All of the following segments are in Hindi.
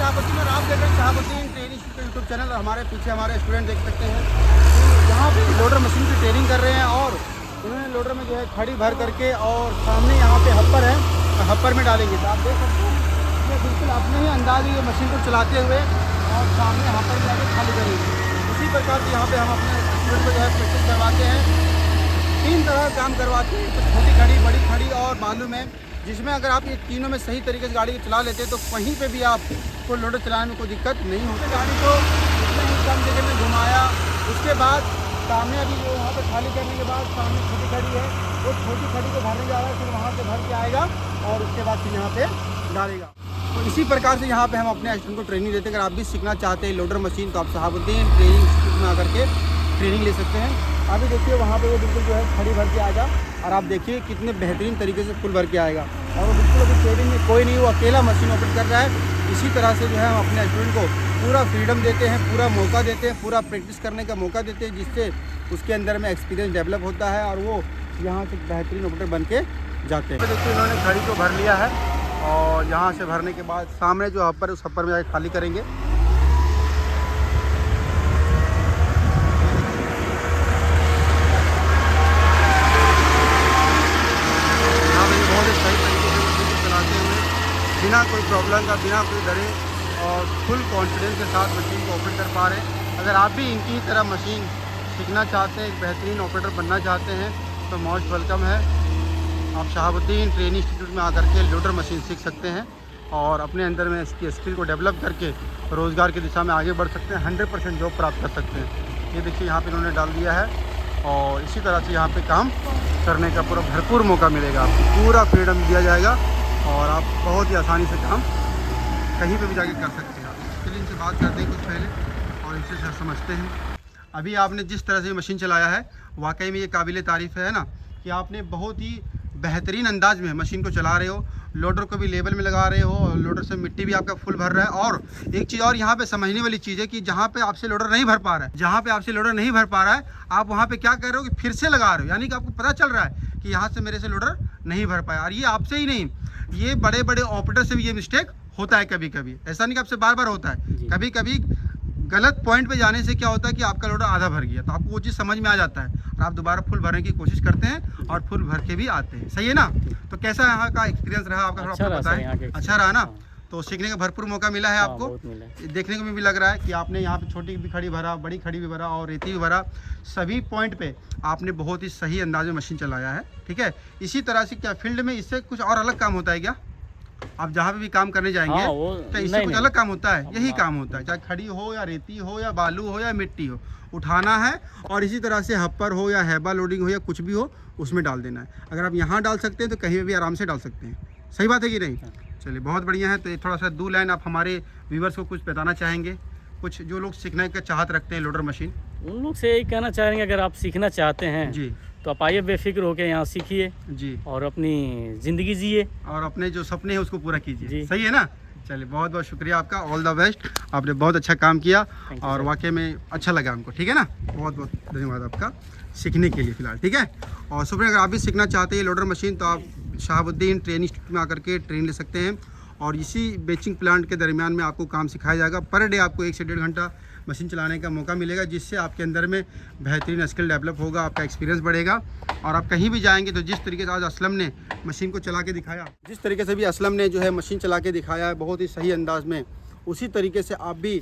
शहाबुद्दीन और आप देख रहे हैं शहाबुद्दीन ट्रेनिंग यूट्यूब चैनल। हमारे पीछे हमारे स्टूडेंट देख सकते हैं यहाँ पे लोडर मशीन की ट्रेनिंग कर रहे हैं और उन्होंने लोडर में जो है खड़ी भर करके और सामने यहाँ पे हप्पर है, हप्पर में डालेंगे। तो आप देख सकते हैं ये बिल्कुल अपने ही अंदाज में ये मशीन को चलाते हुए और सामने हप्पर में जाके खाली करेंगे। इसी प्रकार से यहाँ पे हम अपने स्टूडेंट को जो है प्रैक्टिस करवाते हैं। 3 तरह का काम करवाते हैं, तो छोटी खड़ी, बड़ी खड़ी और बालू में, जिसमें अगर आप ये तीनों में सही तरीके से गाड़ी को चला लेते हैं तो कहीं पे भी आपको लोडर चलाने में कोई दिक्कत नहीं होती। गाड़ी को इतने ही कम जगह में घुमाया, उसके बाद सामने अभी वो वहाँ पे खाली करने के बाद सामने छोटी खड़ी है, वो छोटी खड़ी को भरने जा रहा है, फिर वहाँ से भर के आएगा और उसके बाद फिर यहाँ पे डालेगा। तो इसी प्रकार से यहाँ पे हम अपने स्टूडेंट को ट्रेनिंग देते हैं। अगर आप भी सीखना चाहते हैं लोडर मशीन तो आप शहाबुद्दीन ट्रेनिंग इंस्टीट्यूट में आकर के ट्रेनिंग ले सकते हैं। अभी देखिए वहाँ पे वो बिल्कुल जो है खड़ी भर के आएगा और आप देखिए कितने बेहतरीन तरीके से फुल भर के आएगा और वो बिल्कुल अभी ट्रेनिंग में कोई नहीं, वो अकेला मशीन ऑपरेट कर रहा है। इसी तरह से जो है हम अपने स्टूडेंट को पूरा फ्रीडम देते हैं, पूरा मौका देते हैं, पूरा प्रैक्टिस करने का मौका देते हैं, जिससे उसके अंदर में एक्सपीरियंस डेवलप होता है और वो यहाँ से बेहतरीन ऑपरेटर बन के जाते हैं। देखिए इन्होंने घड़ी को भर लिया है और यहाँ से भरने के बाद सामने जो हप्पर है उस हप्पर में जाकर खाली करेंगे। बिना कोई प्रॉब्लम का, बिना कोई डरे और फुल कॉन्फिडेंस के साथ मशीन को ऑपरेट कर पा रहे हैं। अगर आप भी इनकी ही तरह मशीन सीखना चाहते हैं, एक बेहतरीन ऑपरेटर बनना चाहते हैं तो मोस्ट वेलकम है। आप शहाबुद्दीन ट्रेनिंग इंस्टीट्यूट में आकर के लोडर मशीन सीख सकते हैं और अपने अंदर में इसकी स्किल को डेवलप करके रोज़गार की दिशा में आगे बढ़ सकते हैं, 100% जॉब प्राप्त कर सकते हैं। ये देखिए यहाँ पर इन्होंने डाल दिया है और इसी तरह से यहाँ पर काम करने का पूरा भरपूर मौका मिलेगा, आपको पूरा फ्रीडम दिया जाएगा और आप बहुत ही आसानी से काम कहीं पे भी जाके कर सकते हैं। चलिए इनसे बात करते हैं कुछ पहले और इनसे समझते हैं। अभी आपने जिस तरह से मशीन चलाया है वाकई में ये काबिल तारीफ़ है ना, कि आपने बहुत ही बेहतरीन अंदाज में मशीन को चला रहे हो, लोडर को भी लेवल में लगा रहे हो और लोडर से मिट्टी भी आपका फुल भर रहा है। और एक चीज़ और यहाँ पे समझने वाली चीज़ है कि जहाँ पे आपसे लोडर नहीं भर पा रहा है, जहाँ पे आपसे लोडर नहीं भर पा रहा है, आप वहाँ पे क्या कर रहे हो कि फिर से लगा रहे हो, यानी कि आपको पता चल रहा है कि यहाँ से मेरे से लोडर नहीं भर पाया। और ये आपसे ही नहीं, ये बड़े बड़े ऑपरेटर से भी ये मिस्टेक होता है कभी कभी, ऐसा नहीं कि आपसे बार बार होता है, कभी कभी गलत पॉइंट पे जाने से क्या होता है कि आपका लोडर आधा भर गया, तो आपको वो चीज़ समझ में आ जाता है और आप दोबारा फुल भरने की कोशिश करते हैं और फुल भर के भी आते हैं। सही है ना? तो कैसा यहाँ का एक्सपीरियंस रहा आपका, थोड़ा आपको बताएं। अच्छा रहा ना? तो सीखने का भरपूर मौका मिला है आपको। देखने को भी लग रहा है कि आपने यहाँ पे छोटी भी खड़ी भरा, बड़ी खड़ी भी भरा और रेती भी भरा, सभी पॉइंट पे आपने बहुत ही सही अंदाज में मशीन चलाया है। ठीक है, इसी तरह से क्या फील्ड में इससे कुछ और अलग काम होता है क्या? आप जहाँ पे भी काम करने जाएंगे क्या इससे कुछ अलग काम होता है? यही काम होता है, चाहे खड़ी हो या रेती हो या बालू हो या मिट्टी हो, उठाना है और इसी तरह से हप्पर हो या हैबा लोडिंग हो या कुछ भी हो उसमें डाल देना है। अगर आप यहाँ डाल सकते हैं तो कहीं भी आराम से डाल सकते हैं। सही बात है कि नहीं? चलिए बहुत बढ़िया है। तो थोड़ा सा 2 लाइन आप हमारे व्यूवर्स को कुछ बताना चाहेंगे, कुछ जो लोग सीखने का चाहत रखते हैं लोडर मशीन? उन लोग से यही कहना चाहेंगे, अगर आप सीखना चाहते हैं जी तो आप आइए बेफिक्र होकर यहाँ सीखिए जी और अपनी ज़िंदगी जिए और अपने जो सपने हैं उसको पूरा कीजिए। सही है ना? चलिए बहुत बहुत शुक्रिया आपका, ऑल द बेस्ट। आपने बहुत अच्छा काम किया और वाकई में अच्छा लगा हमको। ठीक है ना? बहुत बहुत धन्यवाद आपका सीखने के लिए फ़िलहाल। ठीक है, और सुबह अगर आप भी सीखना चाहते हैं लोडर मशीन तो आप शहाबुद्दीन ट्रेनिंग इंस्टीट्यूट में आकर के ट्रेन ले सकते हैं और इसी बेचिंग प्लांट के दरमियान में आपको काम सिखाया जाएगा। पर डे आपको 1 से 1.5 घंटा मशीन चलाने का मौका मिलेगा, जिससे आपके अंदर में बेहतरीन स्किल डेवलप होगा, आपका एक्सपीरियंस बढ़ेगा और आप कहीं भी जाएंगे तो जिस तरीके से आज असलम ने मशीन को चला के दिखाया, जिस तरीके से भी असलम ने जो है मशीन चला के दिखाया है बहुत ही सही अंदाज में, उसी तरीके से आप भी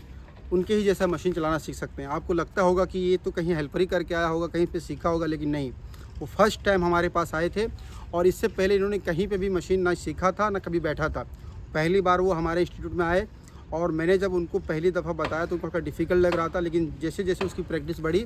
उनके ही जैसा मशीन चलाना सीख सकते हैं। आपको लगता होगा कि ये तो कहीं हेल्पर ही करके आया होगा, कहीं पे सीखा होगा, लेकिन नहीं, वो फर्स्ट टाइम हमारे पास आए थे और इससे पहले इन्होंने कहीं पे भी मशीन ना सीखा था ना कभी बैठा था। पहली बार वो हमारे इंस्टीट्यूट में आए और मैंने जब उनको पहली दफ़ा बताया तो उनको डिफ़िकल्ट लग रहा था, लेकिन जैसे जैसे उसकी प्रैक्टिस बढ़ी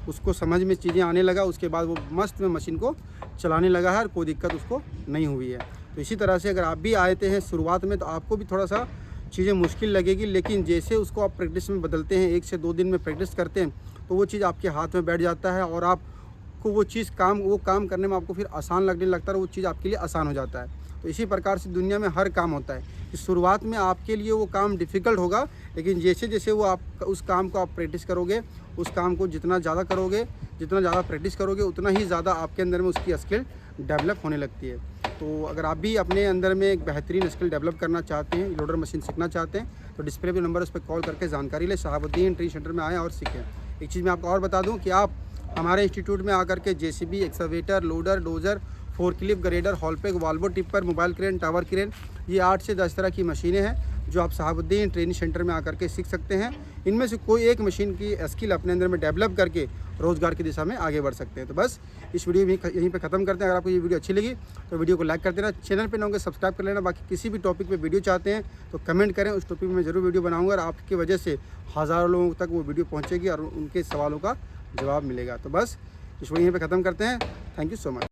उसको समझ में चीज़ें आने लगा, उसके बाद वो मस्त में मशीन को चलाने लगा है और कोई दिक्कत उसको नहीं हुई है। तो इसी तरह से अगर आप भी आते हैं शुरुआत में तो आपको भी थोड़ा सा चीज़ें मुश्किल लगेगी, लेकिन जैसे उसको आप प्रैक्टिस में बदलते हैं, 1 से 2 दिन में प्रैक्टिस करते हैं तो वो चीज़ आपके हाथ में बैठ जाता है और आपको वो चीज़ वो काम करने में आपको फिर आसान लगने लगता है और वो चीज़ आपके लिए आसान हो जाता है। तो इसी प्रकार से दुनिया में हर काम होता है कि शुरुआत में आपके लिए वो काम डिफ़िकल्ट होगा, लेकिन जैसे जैसे वो आप उस काम को आप प्रैक्टिस करोगे, उस काम को जितना ज़्यादा करोगे, जितना ज़्यादा प्रैक्टिस करोगे, उतना ही ज़्यादा आपके अंदर में उसकी स्किल डेवलप होने लगती है। तो अगर आप भी अपने अंदर में एक बेहतरीन स्किल डेवलप करना चाहते हैं, लोडर मशीन सीखना चाहते हैं, तो डिस्प्ले पे नंबर उस पर कॉल करके जानकारी ले, शहाबुद्दीन ट्रेनिंग सेंटर में आएँ और सीखें। एक चीज़ मैं आपको और बता दूं कि आप हमारे इंस्टीट्यूट में आकर के JCB, excavator, loader, dozer, forklift, grader, हॉलपेग, Volvo tipper, mobile crane, tower crane, ये 8 से 10 तरह की मशीनें हैं जो आप शहाबुद्दीन ट्रेनिंग सेंटर में आकर के सीख सकते हैं। इनमें से कोई एक मशीन की स्किल अपने अंदर में डेवलप करके रोज़गार की दिशा में आगे बढ़ सकते हैं। तो बस इस वीडियो भी यहीं पे ख़त्म करते हैं। अगर आपको ये वीडियो अच्छी लगी तो वीडियो को लाइक कर देना, चैनल पे ना होंगे सब्सक्राइब कर लेना। बाकी किसी भी टॉपिक पे वीडियो चाहते हैं तो कमेंट करें, उस टॉपिक में मैं ज़रूर वीडियो बनाऊँगा और आपकी वजह से हज़ारों लोगों तक वो वीडियो पहुँचेगी और उनके सवालों का जवाब मिलेगा। तो बस इस वीडियो यहीं पे ख़त्म करते हैं। Thank you so much.